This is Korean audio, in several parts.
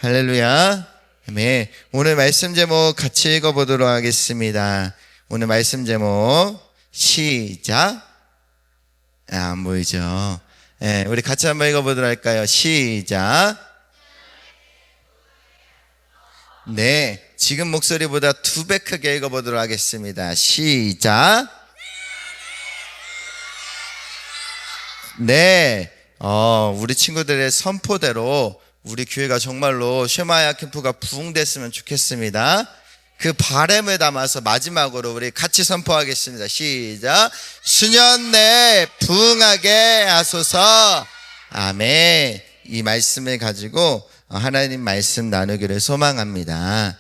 할렐루야. 아멘. 오늘 말씀 제목 같이 읽어보도록 하겠습니다. 오늘 말씀 제목 시작. 안 보이죠? 네, 우리 같이 한번 읽어보도록 할까요? 시작. 네, 지금 목소리보다 2배 크게 읽어보도록 하겠습니다. 시작. 네, 우리 친구들의 선포대로 우리 교회가 정말로 쉐마야 캠프가 부흥됐으면 좋겠습니다. 그 바람을 담아서 마지막으로 우리 같이 선포하겠습니다. 시작. 수년 내 부흥하게 하소서. 아멘. 이 말씀을 가지고 하나님 말씀 나누기를 소망합니다.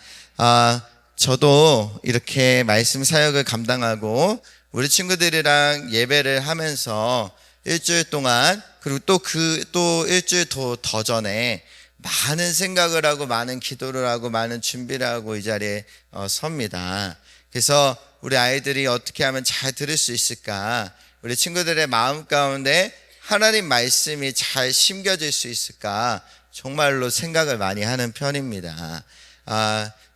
저도 이렇게 말씀 사역을 감당하고 우리 친구들이랑 예배를 하면서 일주일 동안, 그리고 또 일주일 더 전에 많은 생각을 하고 많은 기도를 하고 많은 준비를 하고 이 자리에 섭니다. 그래서 우리 아이들이 어떻게 하면 잘 들을 수 있을까, 우리 친구들의 마음 가운데 하나님 말씀이 잘 심겨질 수 있을까, 정말로 생각을 많이 하는 편입니다.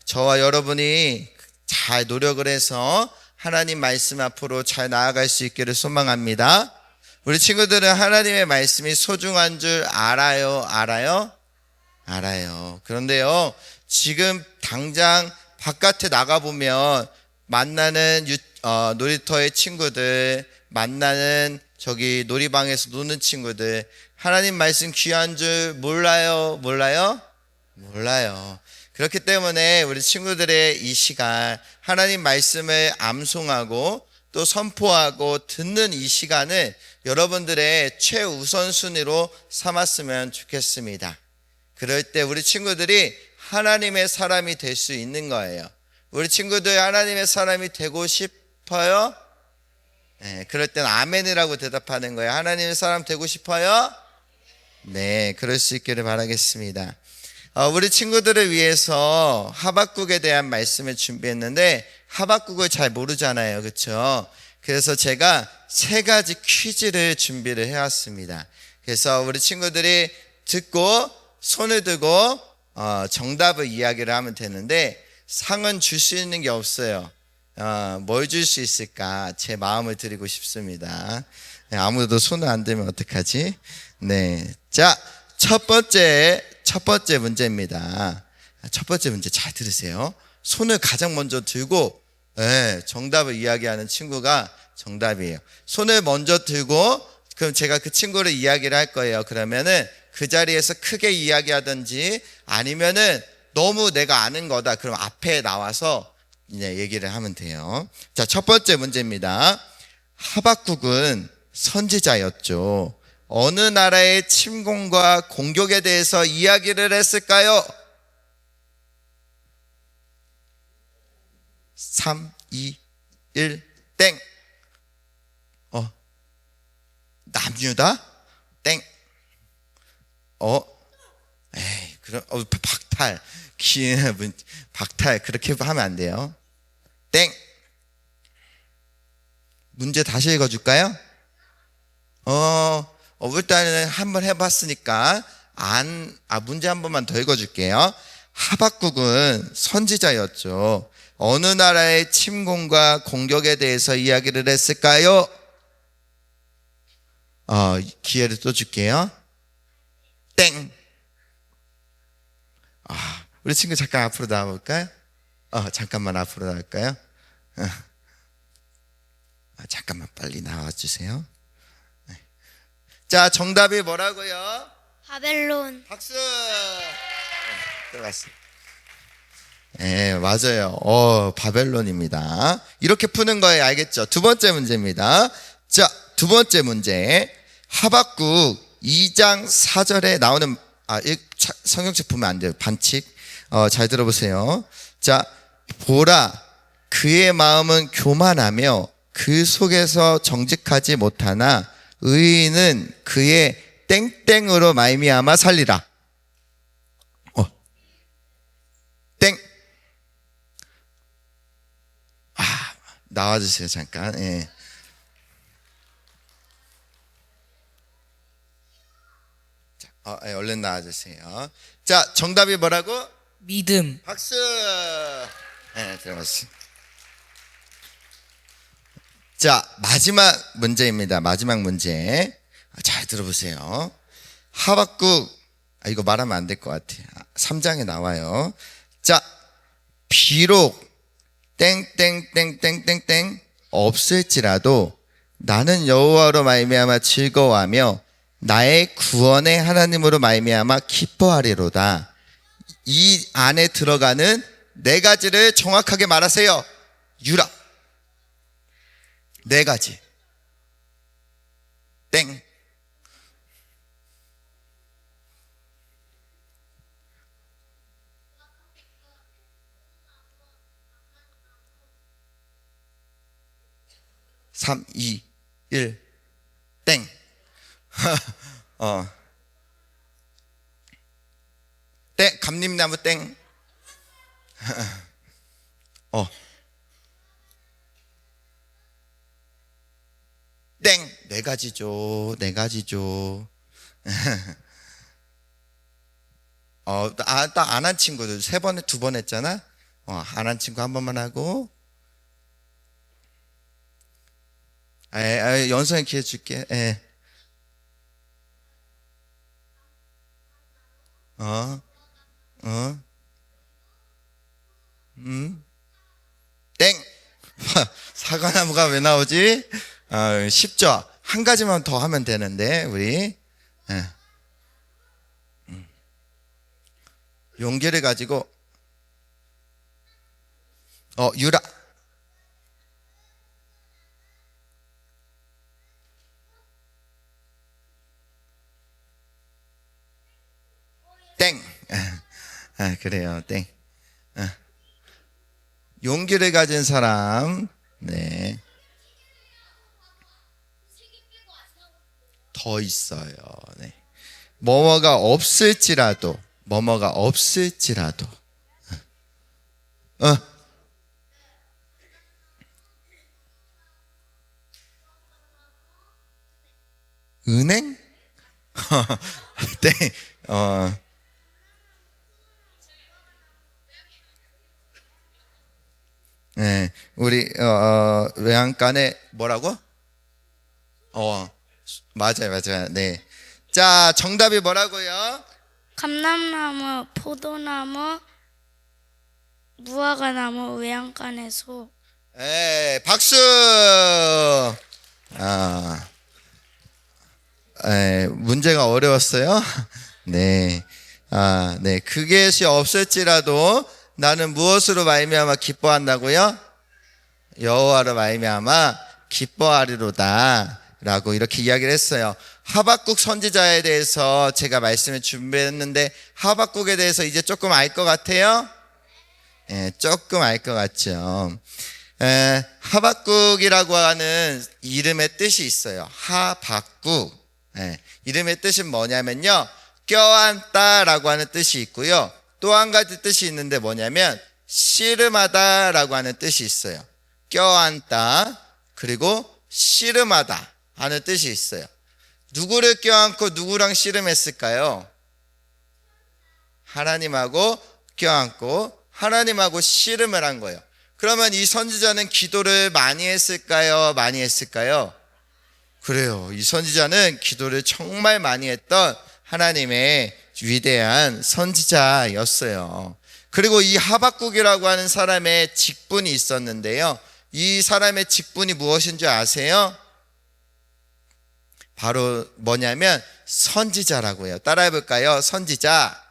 저와 여러분이 잘 노력을 해서 하나님 말씀 앞으로 잘 나아갈 수 있기를 소망합니다. 우리 친구들은 하나님의 말씀이 소중한 줄 알아요? 알아요. 그런데요, 지금 당장 바깥에 나가보면 만나는 놀이터의 친구들, 만나는 저기 놀이방에서 노는 친구들, 하나님 말씀 귀한 줄 몰라요? 몰라요. 그렇기 때문에 우리 친구들의 이 시간, 하나님 말씀을 암송하고 또 선포하고 듣는 이 시간을 여러분들의 최우선순위로 삼았으면 좋겠습니다. 그럴 때 우리 친구들이 하나님의 사람이 될 수 있는 거예요. 우리 친구들 하나님의 사람이 되고 싶어요? 네, 그럴 땐 아멘이라고 대답하는 거예요. 하나님의 사람 되고 싶어요? 네, 그럴 수 있기를 바라겠습니다. 우리 친구들을 위해서 하박국에 대한 말씀을 준비했는데 하박국을 잘 모르잖아요, 그렇죠? 그래서 제가 3가지 퀴즈를 준비를 해왔습니다. 그래서 우리 친구들이 듣고 손을 들고 정답을 이야기를 하면 되는데, 상은 줄 수 있는 게 없어요. 뭘 줄 수 있을까, 제 마음을 드리고 싶습니다. 네, 아무도 손을 안 들면 어떡하지? 네, 자, 첫 번째 문제입니다. 첫 번째 문제 잘 들으세요. 손을 가장 먼저 들고 정답을 이야기하는 친구가 정답이에요. 손을 먼저 들고, 그럼 제가 그 친구를 이야기를 할 거예요. 그러면은 그 자리에서 크게 이야기하든지, 아니면은 너무 내가 아는 거다, 그럼 앞에 나와서 이제 얘기를 하면 돼요. 자, 첫 번째 문제입니다. 하박국은 선지자였죠. 어느 나라의 침공과 공격에 대해서 이야기를 했을까요? 3, 2, 1, 땡. 남유다? 땡. 에이, 그럼, 박탈, 그렇게 하면 안 돼요. 땡. 문제 다시 읽어줄까요? 일단은 한번 해봤으니까, 문제 한 번만 더 읽어줄게요. 하박국은 선지자였죠. 어느 나라의 침공과 공격에 대해서 이야기를 했을까요? 기회를 또 줄게요. 땡. 우리 친구 잠깐 앞으로 나와볼까요? 잠깐만 앞으로 나올까요? 잠깐만 빨리 나와주세요. 네. 자, 정답이 뭐라고요? 바벨론. 박수. 들어갔어요. 네, 맞아요. 바벨론입니다. 이렇게 푸는 거예요, 알겠죠? 두 번째 문제입니다. 자, 두 번째 문제. 하박국 2장 4절에 나오는, 성경책 보면 안 돼요. 반칙. 잘 들어보세요. 자, 보라, 그의 마음은 교만하며 그 속에서 정직하지 못하나 의인은 그의 땡땡으로 말미암아 살리라. 땡. 나와주세요, 잠깐. 예. 얼른 나와주세요. 자, 정답이 뭐라고? 믿음. 박수. 네, 들어봤습니다. 자, 마지막 문제입니다. 마지막 문제. 잘 들어보세요. 하박국, 이거 말하면 안 될 것 같아요. 3장에 나와요. 자, 비록 땡땡땡땡땡땡 없을지라도 나는 여호와로 말미암아 즐거워하며 나의 구원의 하나님으로 말미암아 기뻐하리로다. 이 안에 들어가는 네 가지를 정확하게 말하세요. 유라. 네 가지. 땡. 삼, 이, 일, 땡. 땡, 감림나무 땡. 땡. 네 가지죠. 네 가지죠. 딱 안 한 친구들 3번에 2번 했잖아. 안 한 친구 한 번만 하고. 연습에 기회 줄게. 땡. 사과나무가 왜 나오지? 쉽죠? 한 가지만 더 하면 되는데, 우리. 용기를 가지고, 유라. 땡. 그래요, 땡. 용기를 가진 사람, 네. 더 있어요. 네. 뭐뭐가 없을지라도. 은행? 땡. 네, 우리 외양간에 뭐라고? 맞아요. 네. 자, 정답이 뭐라고요? 감람나무, 포도나무, 무화과나무, 외양간의 소. 네, 박수. 문제가 어려웠어요? 네. 네. 그것이 없을지라도 나는 무엇으로 말미암아 기뻐한다고요? 여호와로 말미암아 기뻐하리로다 라고 이렇게 이야기를 했어요. 하박국 선지자에 대해서 제가 말씀을 준비했는데 하박국에 대해서 이제 조금 알 것 같아요? 조금 알 것 같죠. 하박국이라고 하는 이름의 뜻이 있어요. 하박국. 이름의 뜻은 뭐냐면요, 껴안다라고 하는 뜻이 있고요, 또 한 가지 뜻이 있는데 뭐냐면 씨름하다라고 하는 뜻이 있어요. 껴안다 그리고 씨름하다 하는 뜻이 있어요. 누구를 껴안고 누구랑 씨름했을까요? 하나님하고 껴안고 하나님하고 씨름을 한 거예요. 그러면 이 선지자는 기도를 많이 했을까요? 많이 했을까요? 그래요. 이 선지자는 기도를 정말 많이 했던 하나님의 위대한 선지자였어요. 그리고 이 하박국이라고 하는 사람의 직분이 있었는데요, 이 사람의 직분이 무엇인 줄 아세요? 바로 뭐냐면 선지자라고 해요. 따라해볼까요? 선지자.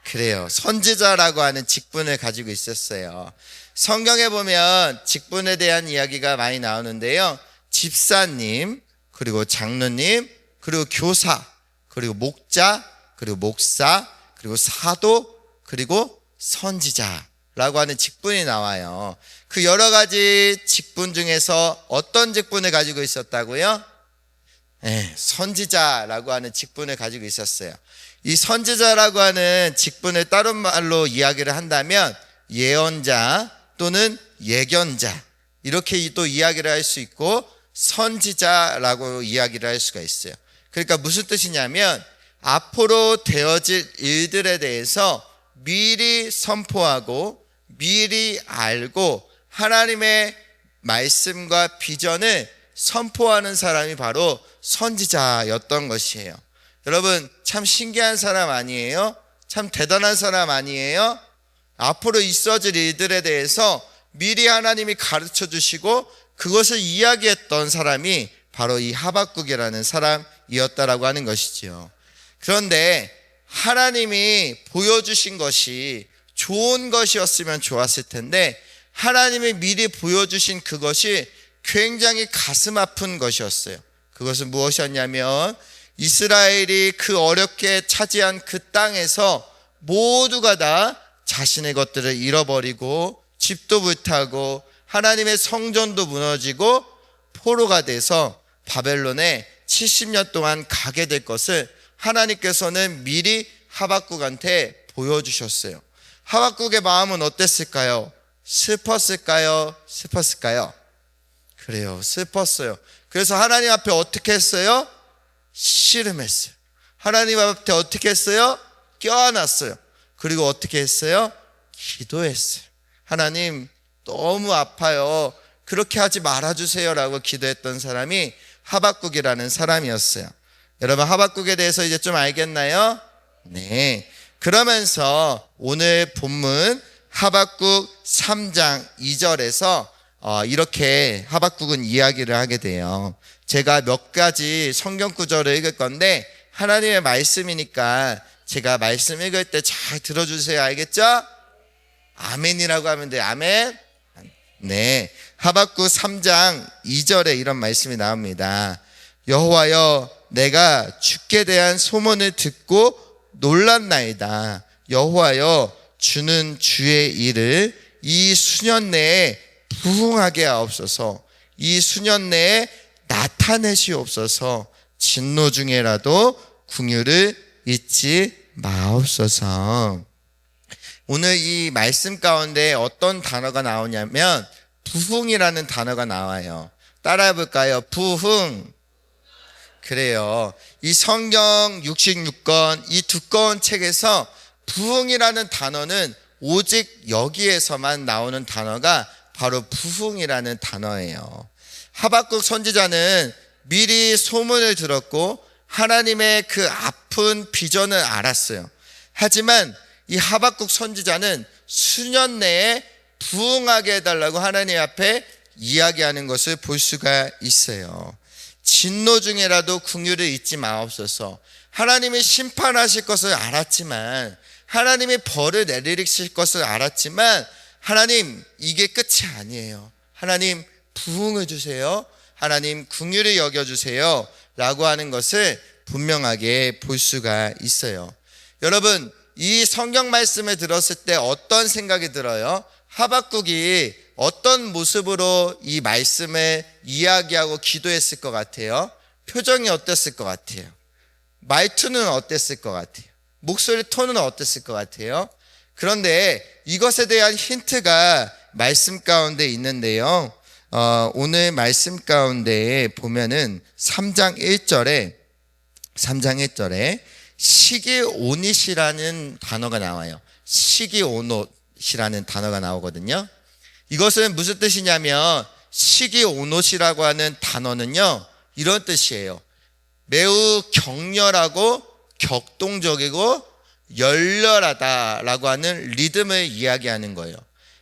그래요. 선지자라고 하는 직분을 가지고 있었어요. 성경에 보면 직분에 대한 이야기가 많이 나오는데요, 집사님, 그리고 장로님, 그리고 교사, 그리고 목자, 그리고 목사, 그리고 사도, 그리고 선지자라고 하는 직분이 나와요. 그 여러 가지 직분 중에서 어떤 직분을 가지고 있었다고요? 선지자라고 하는 직분을 가지고 있었어요. 이 선지자라고 하는 직분을 다른 말로 이야기를 한다면 예언자 또는 예견자, 이렇게 또 이야기를 할 수 있고 선지자라고 이야기를 할 수가 있어요. 그러니까 무슨 뜻이냐면 앞으로 되어질 일들에 대해서 미리 선포하고 미리 알고 하나님의 말씀과 비전을 선포하는 사람이 바로 선지자였던 것이에요. 여러분, 참 신기한 사람 아니에요? 참 대단한 사람 아니에요? 앞으로 있어질 일들에 대해서 미리 하나님이 가르쳐 주시고 그것을 이야기했던 사람이 바로 이 하박국이라는 사람이었다라고 하는 것이지요. 그런데 하나님이 보여주신 것이 좋은 것이었으면 좋았을 텐데 하나님이 미리 보여주신 그것이 굉장히 가슴 아픈 것이었어요. 그것은 무엇이었냐면 이스라엘이 그 어렵게 차지한 그 땅에서 모두가 다 자신의 것들을 잃어버리고 집도 불타고 하나님의 성전도 무너지고 포로가 돼서 바벨론에 70년 동안 가게 될 것을 하나님께서는 미리 하박국한테 보여주셨어요. 하박국의 마음은 어땠을까요? 슬펐을까요? 슬펐을까요? 그래요, 슬펐어요. 그래서 하나님 앞에 어떻게 했어요? 씨름했어요. 하나님 앞에 어떻게 했어요? 껴안았어요. 그리고 어떻게 했어요? 기도했어요. 하나님, 너무 아파요. 그렇게 하지 말아주세요 라고 기도했던 사람이 하박국이라는 사람이었어요. 여러분, 하박국에 대해서 이제 좀 알겠나요? 네. 그러면서 오늘 본문 하박국 3장 2절에서 이렇게 하박국은 이야기를 하게 돼요. 제가 몇 가지 성경 구절을 읽을 건데 하나님의 말씀이니까 제가 말씀 읽을 때 잘 들어주세요. 알겠죠? 아멘이라고 하면 돼요. 아멘. 네, 하박국 3장 2절에 이런 말씀이 나옵니다. 여호와여, 내가 주께 대한 소문을 듣고 놀랐나이다. 여호와여, 주는 주의 일을 이 수년 내에 부흥하게 하옵소서. 이 수년 내에 나타내시옵소서. 진노 중에라도 긍휼을 잊지 마옵소서. 오늘 이 말씀 가운데 어떤 단어가 나오냐면 부흥이라는 단어가 나와요. 따라해 볼까요? 부흥. 그래요. 이 성경 66권 이 두꺼운 책에서 부흥이라는 단어는 오직 여기에서만 나오는 단어가 바로 부흥이라는 단어예요. 하박국 선지자는 미리 소문을 들었고 하나님의 그 아픈 비전을 알았어요. 하지만 이 하박국 선지자는 수년 내에 부흥하게 해달라고 하나님 앞에 이야기하는 것을 볼 수가 있어요. 진노 중에라도 긍휼을 잊지 마옵소서. 하나님이 심판하실 것을 알았지만, 하나님이 벌을 내리실 것을 알았지만, 하나님, 이게 끝이 아니에요. 하나님, 부흥을 주세요. 하나님, 긍휼을 여겨주세요 라고 하는 것을 분명하게 볼 수가 있어요. 여러분, 이 성경 말씀을 들었을 때 어떤 생각이 들어요? 하박국이 어떤 모습으로 이 말씀을 이야기하고 기도했을 것 같아요? 표정이 어땠을 것 같아요? 말투는 어땠을 것 같아요? 목소리 톤은 어땠을 것 같아요? 그런데 이것에 대한 힌트가 말씀 가운데 있는데요. 오늘 말씀 가운데 보면은 3장 1절에 시기오닛이라는 단어가 나와요. 시기오닛이라는 단어가 나오거든요. 이것은 무슨 뜻이냐면 시기오닛이라고 하는 단어는요, 이런 뜻이에요. 매우 격렬하고 격동적이고 열렬하다라고 하는 리듬을 이야기하는 거예요.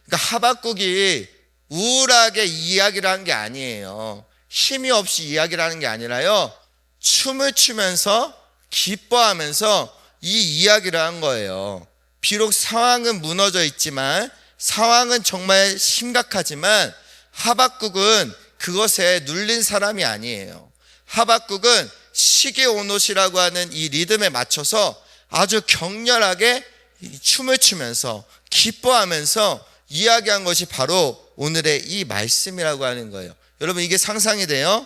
그러니까 하박국이 우울하게 이야기를 한 게 아니에요. 힘이 없이 이야기를 하는 게 아니라요, 춤을 추면서 기뻐하면서 이 이야기를 한 거예요. 비록 상황은 무너져 있지만, 상황은 정말 심각하지만 하박국은 그것에 눌린 사람이 아니에요. 하박국은 시기오닛이라고 하는 이 리듬에 맞춰서 아주 격렬하게 춤을 추면서 기뻐하면서 이야기한 것이 바로 오늘의 이 말씀이라고 하는 거예요. 여러분, 이게 상상이 돼요?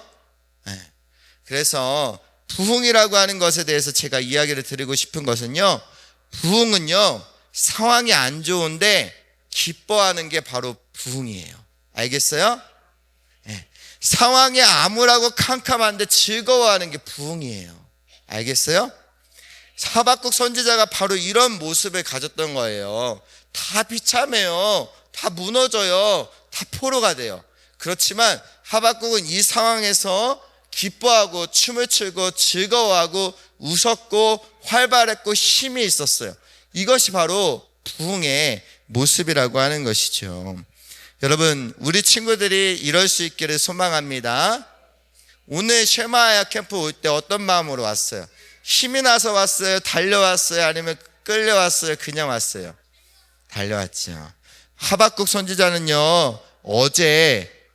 네. 그래서 부흥이라고 하는 것에 대해서 제가 이야기를 드리고 싶은 것은요, 부흥은요, 상황이 안 좋은데 기뻐하는 게 바로 부흥이에요. 알겠어요? 네. 상황이 암울하고 캄캄한데 즐거워하는 게 부흥이에요. 알겠어요? 하박국 선지자가 바로 이런 모습을 가졌던 거예요. 다 비참해요. 다 무너져요. 다 포로가 돼요. 그렇지만 하박국은 이 상황에서 기뻐하고 춤을 추고 즐거워하고 웃었고 활발했고 힘이 있었어요. 이것이 바로 부흥의 모습이라고 하는 것이죠. 여러분, 우리 친구들이 이럴 수 있기를 소망합니다. 오늘 쉐마야 캠프 올 때 어떤 마음으로 왔어요? 힘이 나서 왔어요? 달려왔어요? 아니면 끌려왔어요? 그냥 왔어요? 달려왔죠. 하박국 선지자는요,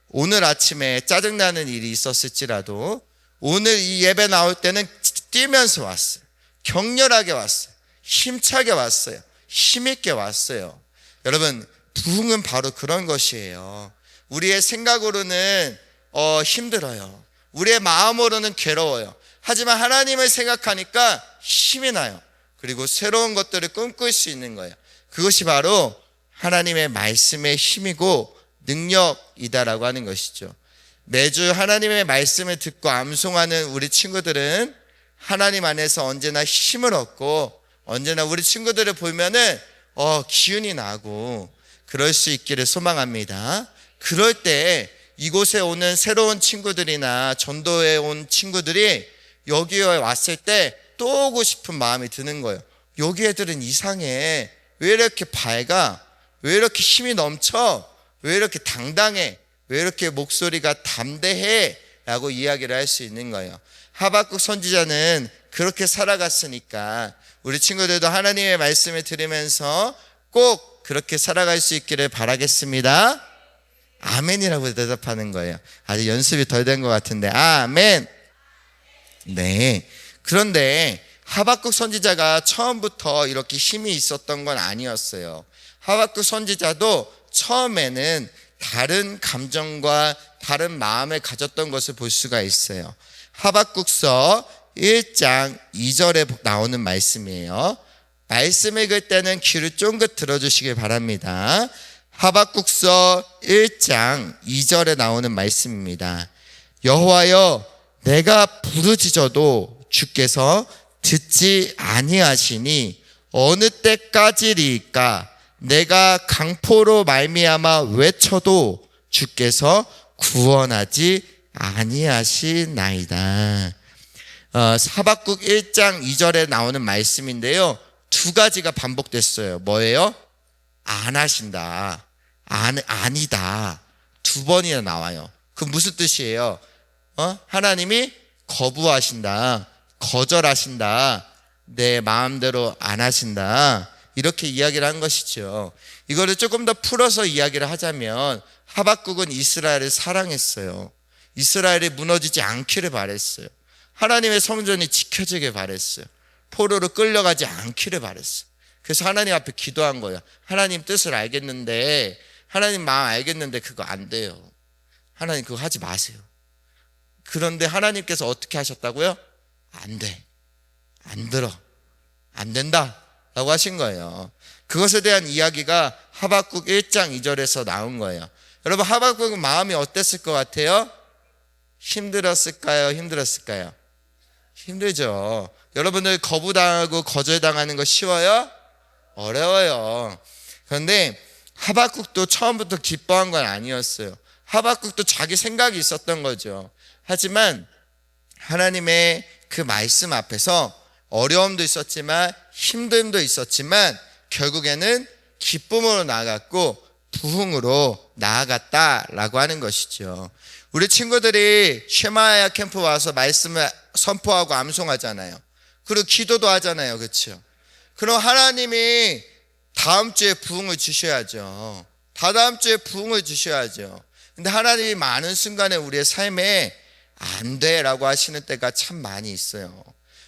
오늘 아침에 짜증나는 일이 있었을지라도 오늘 이 예배 나올 때는 뛰면서 왔어요. 격렬하게 왔어요. 힘차게 왔어요. 힘있게 왔어요. 여러분, 부흥은 바로 그런 것이에요. 우리의 생각으로는 힘들어요. 우리의 마음으로는 괴로워요. 하지만 하나님을 생각하니까 힘이 나요. 그리고 새로운 것들을 꿈꿀 수 있는 거예요. 그것이 바로 하나님의 말씀의 힘이고 능력이다라고 하는 것이죠. 매주 하나님의 말씀을 듣고 암송하는 우리 친구들은 하나님 안에서 언제나 힘을 얻고 언제나 우리 친구들을 보면은 기운이 나고 그럴 수 있기를 소망합니다. 그럴 때 이곳에 오는 새로운 친구들이나 전도에 온 친구들이 여기에 왔을 때 또 오고 싶은 마음이 드는 거예요. 여기 애들은 이상해. 왜 이렇게 밝아? 왜 이렇게 힘이 넘쳐? 왜 이렇게 당당해? 왜 이렇게 목소리가 담대해? 라고 이야기를 할 수 있는 거예요. 하박국 선지자는 그렇게 살아갔으니까 우리 친구들도 하나님의 말씀을 들으면서 꼭 그렇게 살아갈 수 있기를 바라겠습니다. 아멘이라고 대답하는 거예요. 아직 연습이 덜 된 것 같은데 아멘. 네. 그런데 하박국 선지자가 처음부터 이렇게 힘이 있었던 건 아니었어요. 하박국 선지자도 처음에는 다른 감정과 다른 마음을 가졌던 것을 볼 수가 있어요. 하박국서 1장 2절에 나오는 말씀이에요. 말씀 읽을 때는 귀를 쫑긋 들어주시길 바랍니다. 하박국서 1장 2절에 나오는 말씀입니다. 여호와여, 내가 부르짖어도 주께서 듣지 아니하시니 어느 때까지리까? 내가 강포로 말미암아 외쳐도 주께서 구원하지 아니하시나이다. 하박국 1장 2절에 나오는 말씀인데요, 두 가지가 반복됐어요. 뭐예요? 안 하신다, 아니다, 두 번이나 나와요. 그 무슨 뜻이에요? 하나님이 거부하신다, 거절하신다, 내 마음대로 안 하신다, 이렇게 이야기를 한 것이죠. 이거를 조금 더 풀어서 이야기를 하자면 하박국은 이스라엘을 사랑했어요. 이스라엘이 무너지지 않기를 바랬어요. 하나님의 성전이 지켜지길 바랬어요. 포로로 끌려가지 않기를 바랬어요. 그래서 하나님 앞에 기도한 거예요. 하나님 뜻을 알겠는데, 하나님 마음 알겠는데 그거 안 돼요. 하나님 그거 하지 마세요. 그런데 하나님께서 어떻게 하셨다고요? 안 돼, 안 들어, 안 된다 라고 하신 거예요. 그것에 대한 이야기가 하박국 1장 2절에서 나온 거예요. 여러분, 하박국은 마음이 어땠을 것 같아요? 힘들었을까요? 힘들었을까요? 힘들죠. 여러분들 거부당하고 거절당하는 거 쉬워요? 어려워요. 그런데 하박국도 처음부터 기뻐한 건 아니었어요. 하박국도 자기 생각이 있었던 거죠. 하지만 하나님의 그 말씀 앞에서 어려움도 있었지만 힘듦도 있었지만 결국에는 기쁨으로 나아갔고 부흥으로 나아갔다라고 하는 것이죠. 우리 친구들이 쉐마야 캠프 와서 말씀을 선포하고 암송하잖아요. 그리고 기도도 하잖아요. 그렇죠? 그럼 하나님이 다음 주에 부흥을 주셔야죠. 다다음 주에 부흥을 주셔야죠. 근데 하나님이 많은 순간에 우리의 삶에 안 돼라고 하시는 때가 참 많이 있어요.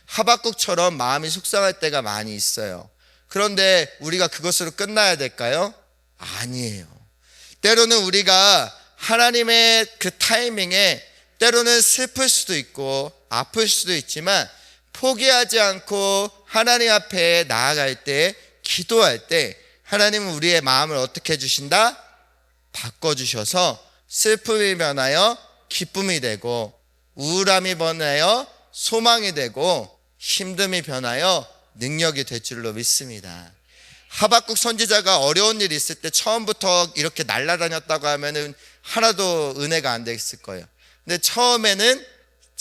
하박국처럼 마음이 속상할 때가 많이 있어요. 그런데 우리가 그것으로 끝나야 될까요? 아니에요. 때로는 우리가 하나님의 그 타이밍에 때로는 슬플 수도 있고 아플 수도 있지만 포기하지 않고 하나님 앞에 나아갈 때, 기도할 때 하나님은 우리의 마음을 어떻게 해주신다? 바꿔주셔서 슬픔이 변하여 기쁨이 되고, 우울함이 변하여 소망이 되고, 힘듦이 변하여 능력이 될 줄로 믿습니다. 하박국 선지자가 어려운 일이 있을 때 처음부터 이렇게 날아다녔다고 하면은 하나도 은혜가 안 됐을 거예요. 근데 처음에는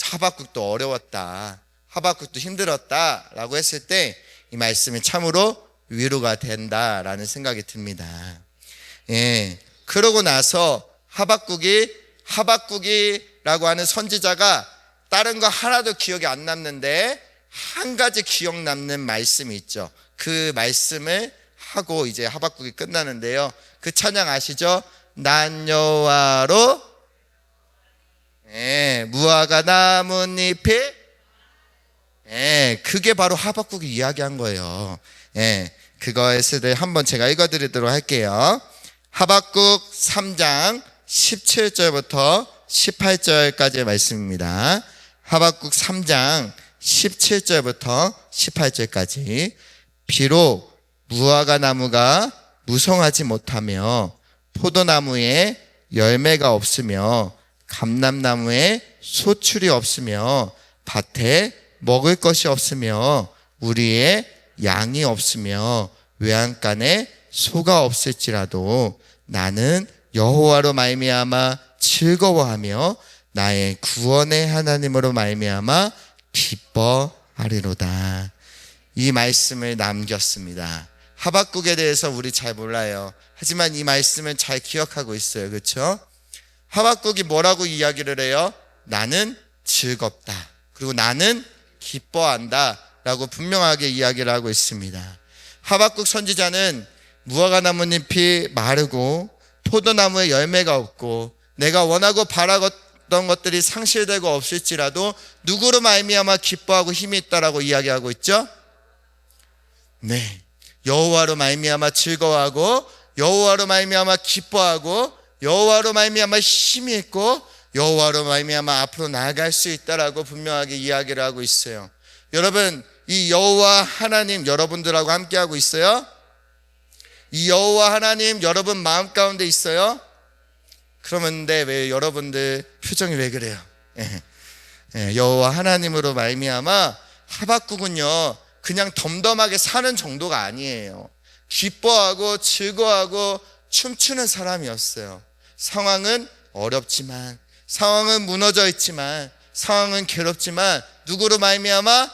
하박국도 어려웠다, 하박국도 힘들었다 라고 했을 때 이 말씀이 참으로 위로가 된다라는 생각이 듭니다. 예, 그러고 나서 하박국이라고 하는 선지자가 다른 거 하나도 기억이 안 남는데 한 가지 기억 남는 말씀이 있죠. 그 말씀을 하고 이제 하박국이 끝나는데요. 그 찬양 아시죠? 난 여호와로 무화과 나뭇잎이 그게 바로 하박국이 이야기한 거예요. 그것을 한번 제가 읽어드리도록 할게요. 하박국 3장 17절부터 18절까지의 말씀입니다. 하박국 3장 17절부터 18절까지. 비록 무화과 나무가 무성하지 못하며 포도나무에 열매가 없으며 감람나무에 소출이 없으며 밭에 먹을 것이 없으며 우리의 양이 없으며 외양간에 소가 없을지라도 나는 여호와로 말미암아 즐거워하며 나의 구원의 하나님으로 말미암아 기뻐하리로다. 이 말씀을 남겼습니다. 하박국에 대해서 우리 잘 몰라요. 하지만 이 말씀을 잘 기억하고 있어요. 그렇죠? 하박국이 뭐라고 이야기를 해요? 나는 즐겁다, 그리고 나는 기뻐한다 라고 분명하게 이야기를 하고 있습니다. 하박국 선지자는 무화과 나뭇잎이 마르고 포도나무에 열매가 없고 내가 원하고 바라던 것들이 상실되고 없을지라도 누구로 말미암아 기뻐하고 힘이 있다라고 이야기하고 있죠? 네, 여호와로 말미암아 즐거워하고 여호와로 말미암아 기뻐하고 여호와로 말미암아 힘이 있고 여호와로 말미암아 앞으로 나아갈 수 있다라고 분명하게 이야기를 하고 있어요. 여러분, 이 여호와 하나님 여러분들하고 함께하고 있어요? 이 여호와 하나님 여러분 마음 가운데 있어요? 그러면 근데 왜 여러분들 표정이 왜 그래요? 여호와 하나님으로 말미암아 하박국은요 그냥 덤덤하게 사는 정도가 아니에요. 기뻐하고 즐거워하고 춤추는 사람이었어요. 상황은 어렵지만, 상황은 무너져 있지만, 상황은 괴롭지만 누구로 말미암아?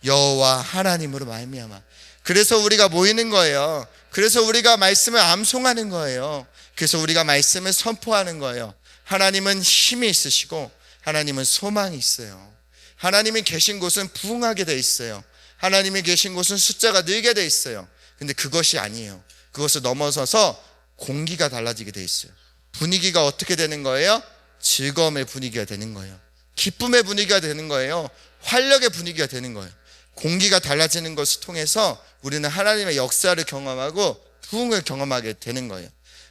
여호와 하나님으로 말미암아. 그래서 우리가 모이는 거예요. 그래서 우리가 말씀을 암송하는 거예요. 그래서 우리가 말씀을 선포하는 거예요. 하나님은 힘이 있으시고 하나님은 소망이 있어요. 하나님이 계신 곳은 부흥하게 돼 있어요. 하나님이 계신 곳은 숫자가 늘게 돼 있어요. 근데 그것이 아니에요. 그것을 넘어서서 공기가 달라지게 돼 있어요. 분위기가 어떻게 되는 거예요? 즐거움의 분위기가 되는 거예요. 기쁨의 분위기가 되는 거예요. 활력의 분위기가 되는 거예요. 공기가 달라지는 것을 통해서 우리는 하나님의 역사를 경험하고 부흥을 경험하게 되는 거예요.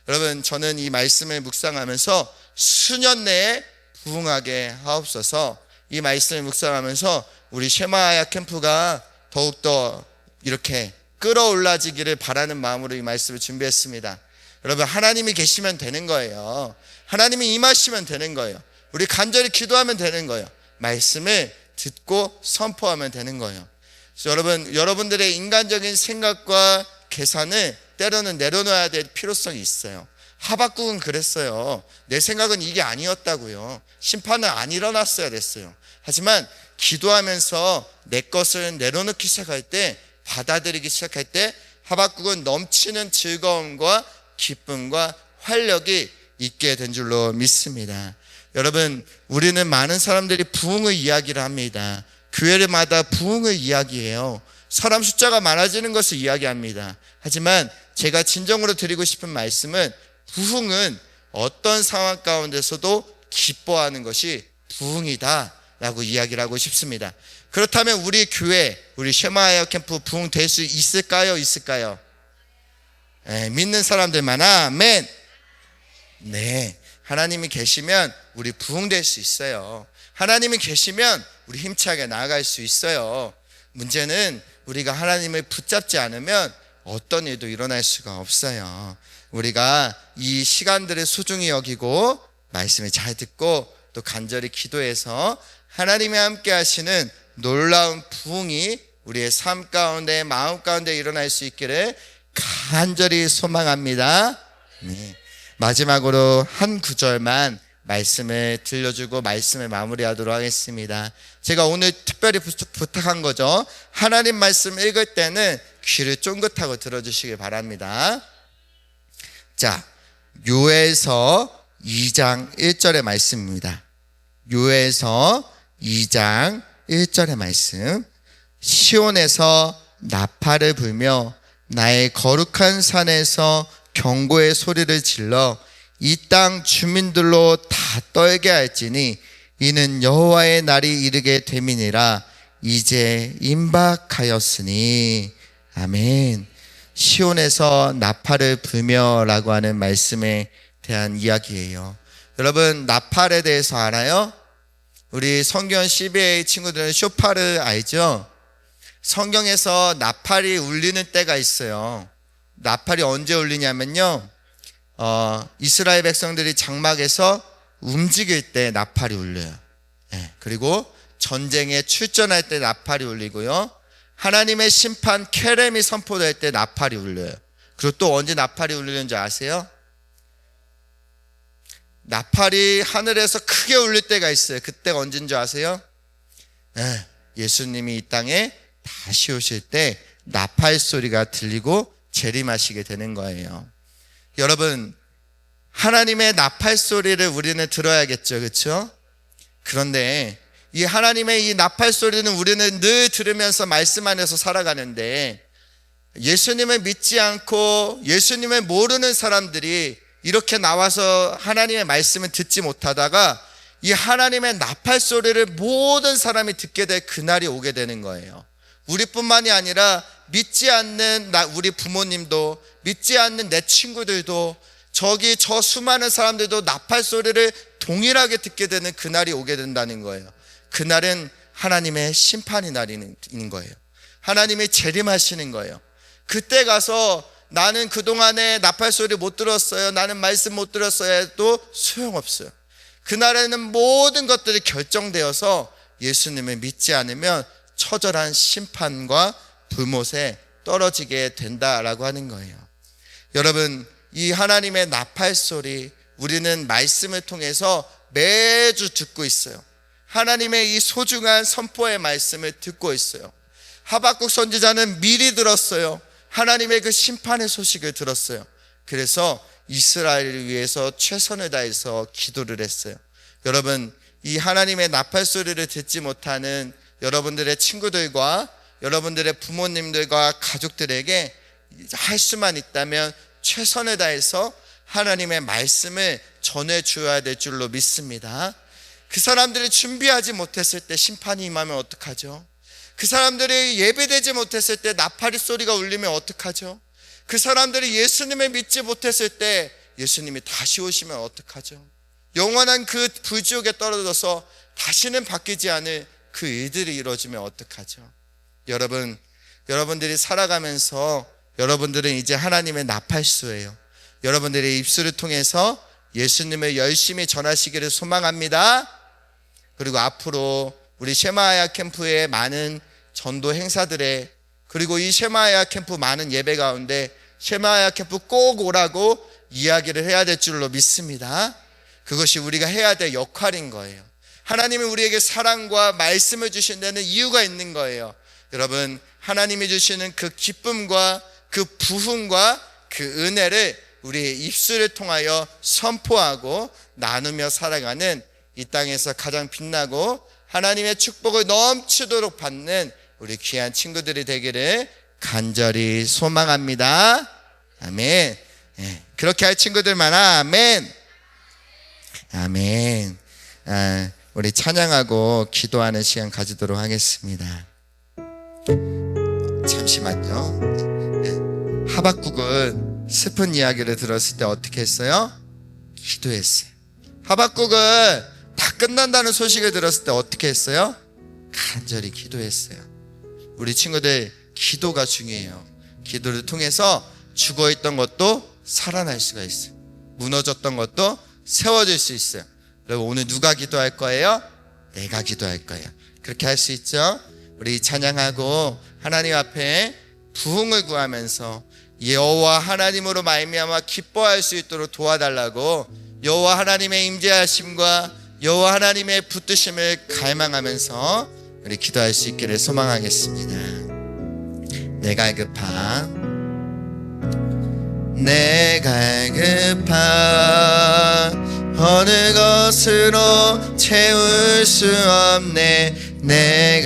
여러분, 저는 이 말씀을 묵상하면서 수년 내에 부흥하게 하옵소서. 이 말씀을 묵상하면서 우리 쉐마야 캠프가 더욱더 이렇게 끌어올라지기를 바라는 마음으로 이 말씀을 준비했습니다. 여러분, 하나님이 계시면 되는 거예요. 하나님이 임하시면 되는 거예요. 우리 간절히 기도하면 되는 거예요. 말씀을 듣고 선포하면 되는 거예요. 그래서 여러분들의 인간적인 생각과 계산을 때로는 내려놓아야 될 필요성이 있어요. 하박국은 그랬어요. 내 생각은 이게 아니었다고요. 심판은 안 일어났어야 됐어요. 하지만 기도하면서 내 것을 내려놓기 시작할 때, 받아들이기 시작할 때 하박국은 넘치는 즐거움과 기쁨과 활력이 있게 된 줄로 믿습니다. 여러분, 우리는 많은 사람들이 부흥의 이야기를 합니다. 교회마다 부흥의 이야기예요. 사람 숫자가 많아지는 것을 이야기합니다. 하지만 제가 진정으로 드리고 싶은 말씀은 부흥은 어떤 상황 가운데서도 기뻐하는 것이 부흥이다 라고 이야기를 하고 싶습니다. 그렇다면 우리 교회, 우리 쉐마야 캠프 부흥될 수 있을까요? 있을까요? 믿는 사람들만 아멘. 네, 하나님이 계시면 우리 부흥될 수 있어요. 하나님이 계시면 우리 힘차게 나아갈 수 있어요. 문제는 우리가 하나님을 붙잡지 않으면 어떤 일도 일어날 수가 없어요. 우리가 이 시간들을 소중히 여기고 말씀을 잘 듣고 또 간절히 기도해서 하나님이 함께 하시는 놀라운 부흥이 우리의 삶 가운데 마음 가운데 일어날 수 있기를 간절히 소망합니다. 네. 마지막으로 한 구절만 말씀을 들려주고 말씀을 마무리하도록 하겠습니다. 제가 오늘 특별히 부탁한 거죠. 하나님 말씀 읽을 때는 귀를 쫑긋하고 들어주시길 바랍니다. 자, 요엘서 2장 1절의 말씀입니다. 요엘서 2장 1절의 말씀. 시온에서 나팔을 불며 나의 거룩한 산에서 경고의 소리를 질러 이 땅 주민들로 다 떨게 할지니 이는 여호와의 날이 이르게 됨이니라. 이제 임박하였으니. 아멘. 시온에서 나팔을 불며 라고 하는 말씀에 대한 이야기예요. 여러분, 나팔에 대해서 알아요? 우리 성경 CBA 친구들은 쇼파를 알죠? 성경에서 나팔이 울리는 때가 있어요. 나팔이 언제 울리냐면요, 이스라엘 백성들이 장막에서 움직일 때 나팔이 울려요. 네, 그리고 전쟁에 출전할 때 나팔이 울리고요, 하나님의 심판 케렘이 선포될 때 나팔이 울려요. 그리고 또 언제 나팔이 울리는지 아세요? 나팔이 하늘에서 크게 울릴 때가 있어요. 그때가 언제인 줄 아세요? 네, 예수님이 이 땅에 다시 오실 때 나팔 소리가 들리고 재림하시게 되는 거예요. 여러분, 하나님의 나팔 소리를 우리는 들어야겠죠, 그렇죠? 그런데 이 하나님의 이 나팔 소리는 우리는 늘 들으면서 말씀 안에서 살아가는데, 예수님을 믿지 않고 예수님을 모르는 사람들이 이렇게 나와서 하나님의 말씀을 듣지 못하다가 이 하나님의 나팔 소리를 모든 사람이 듣게 될 그날이 오게 되는 거예요. 우리뿐만이 아니라 믿지 않는 우리 부모님도, 믿지 않는 내 친구들도, 저 수많은 사람들도 나팔 소리를 동일하게 듣게 되는 그날이 오게 된다는 거예요. 그날은 하나님의 심판의 날인 거예요. 하나님이 재림하시는 거예요. 그때 가서 나는 그동안에 나팔 소리 못 들었어요, 나는 말씀 못 들었어요 해도 소용없어요. 그날에는 모든 것들이 결정되어서 예수님을 믿지 않으면 처절한 심판과 불못에 떨어지게 된다라고 하는 거예요. 여러분, 이 하나님의 나팔 소리 우리는 말씀을 통해서 매주 듣고 있어요. 하나님의 이 소중한 선포의 말씀을 듣고 있어요. 하박국 선지자는 미리 들었어요. 하나님의 그 심판의 소식을 들었어요. 그래서 이스라엘을 위해서 최선을 다해서 기도를 했어요. 여러분, 이 하나님의 나팔 소리를 듣지 못하는 여러분들의 친구들과 여러분들의 부모님들과 가족들에게 할 수만 있다면 최선을 다해서 하나님의 말씀을 전해줘야 될 줄로 믿습니다. 그 사람들이 준비하지 못했을 때 심판이 임하면 어떡하죠? 그 사람들이 예배되지 못했을 때 나팔이 소리가 울리면 어떡하죠? 그 사람들이 예수님을 믿지 못했을 때 예수님이 다시 오시면 어떡하죠? 영원한 그 불지옥에 떨어져서 다시는 바뀌지 않을 그 일들이 이루어지면 어떡하죠? 여러분, 여러분들이 살아가면서 여러분들은 이제 하나님의 나팔수예요. 여러분들의 입술을 통해서 예수님을 열심히 전하시기를 소망합니다. 그리고 앞으로 우리 쉐마야 캠프의 많은 전도 행사들에, 그리고 이 쉐마야 캠프 많은 예배 가운데 쉐마야 캠프 꼭 오라고 이야기를 해야 될 줄로 믿습니다. 그것이 우리가 해야 될 역할인 거예요. 하나님이 우리에게 사랑과 말씀을 주신 데는 이유가 있는 거예요. 여러분, 하나님이 주시는 그 기쁨과 그 부흥과 그 은혜를 우리의 입술을 통하여 선포하고 나누며 살아가는 이 땅에서 가장 빛나고 하나님의 축복을 넘치도록 받는 우리 귀한 친구들이 되기를 간절히 소망합니다. 아멘. 그렇게 할 친구들 많아. 아멘. 아멘. 우리 찬양하고 기도하는 시간 가지도록 하겠습니다. 잠시만요. 하박국은 슬픈 이야기를 들었을 때 어떻게 했어요? 기도했어요. 하박국은 다 끝난다는 소식을 들었을 때 어떻게 했어요? 간절히 기도했어요. 우리 친구들, 기도가 중요해요. 기도를 통해서 죽어있던 것도 살아날 수가 있어요. 무너졌던 것도 세워질 수 있어요. 여러분, 오늘 누가 기도할 거예요? 내가 기도할 거예요. 그렇게 할 수 있죠? 우리 찬양하고 하나님 앞에 부흥을 구하면서 여호와 하나님으로 말미암아 기뻐할 수 있도록 도와달라고 여호와 하나님의 임재하심과 여호와 하나님의 붙드심을 갈망하면서 우리 기도할 수 있기를 소망하겠습니다. 내 갈급함 내 갈급함 어느 것으로 채울 수 없네. 내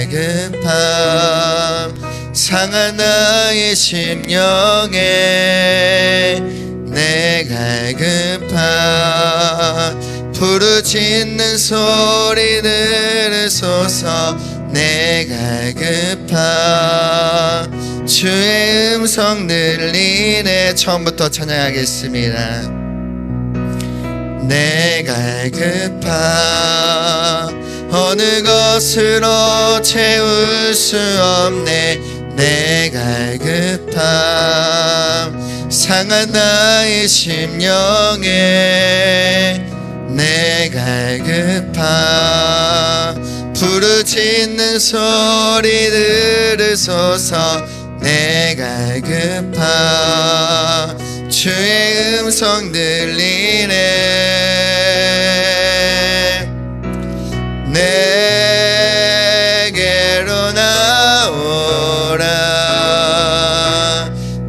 갈급함 상한 나의 심령에 내 갈급함 부르짖는 소리 들으소서. 내 갈급함 주의 음성 들리네. 처음부터 찬양하겠습니다. 내 갈급함 어느 것으로 채울 수 없네. 내 갈급함 상한 나의 심령에 내 갈급함 부르짖는 소리 들으소서. 내 갈급함 주의 음성 들리네. 내게로 나오라.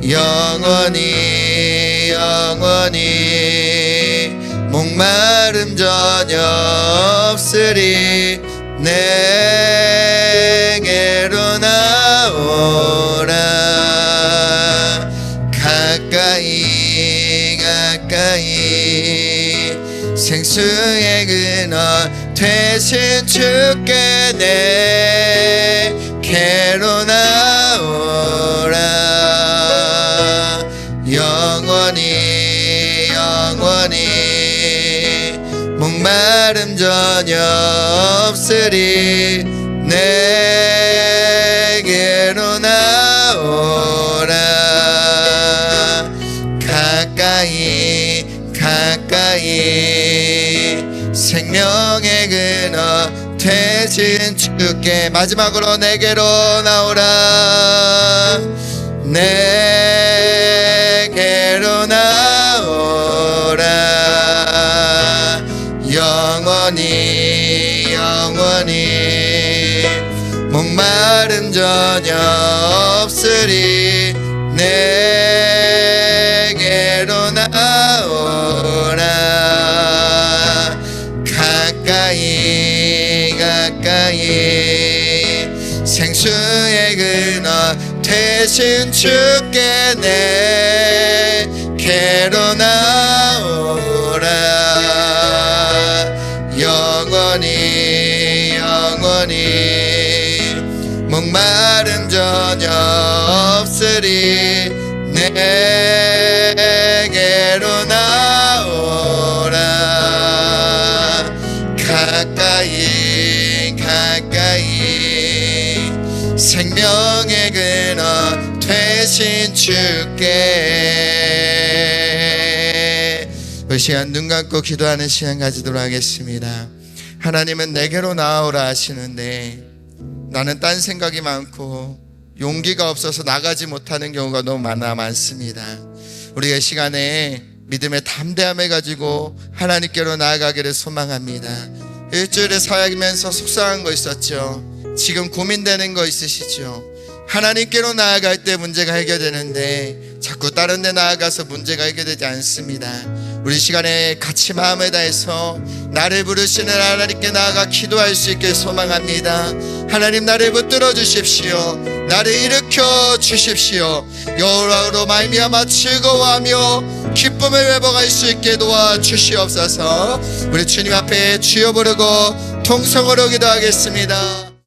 영원히 영원히 목마름 전혀 없으리. 내게로 나오라. 가까이 가까이 생수의 근원 되신 주께 내게로 나오라. 영원히 영원히 목마름 전혀 없으리. 내게로 나오라. 가까이 가까이 생명의 근원 되신 주께 마지막으로 내게로 나오라. 내게로 나오라. 영원히 영원히 목마름 전혀 없으리. 내게로 나오라. 가까이 가까이 생수의 근원 되신 주께 내게로 나오라. 영원히 영원히 목마름 전혀 없으리. 내게로 나오라. 가까이 가까이 생명의 근원 되신 주께. 이 시간 눈 감고 기도하는 시간 가지도록 하겠습니다. 하나님은 내게로 나오라 하시는데 나는 딴 생각이 많고 용기가 없어서 나가지 못하는 경우가 너무 많습니다. 우리가 이 시간에 믿음의 담대함을 가지고 하나님께로 나아가기를 소망합니다. 일주일에 사역이면서 속상한 거 있었죠. 지금 고민되는 거 있으시죠. 하나님께로 나아갈 때 문제가 해결되는데 자꾸 다른 데 나아가서 문제가 해결되지 않습니다. 우리 시간에 같이 마음을 다해서 나를 부르시는 하나님께 나아가 기도할 수 있길 소망합니다. 하나님, 나를 붙들어 주십시오. 나를 일으켜 주십시오. 여호와로 말미암아 즐거워하며 기쁨을 회복할 수 있게 도와주시옵소서. 우리 주님 앞에 주여 부르고 통성으로 기도하겠습니다.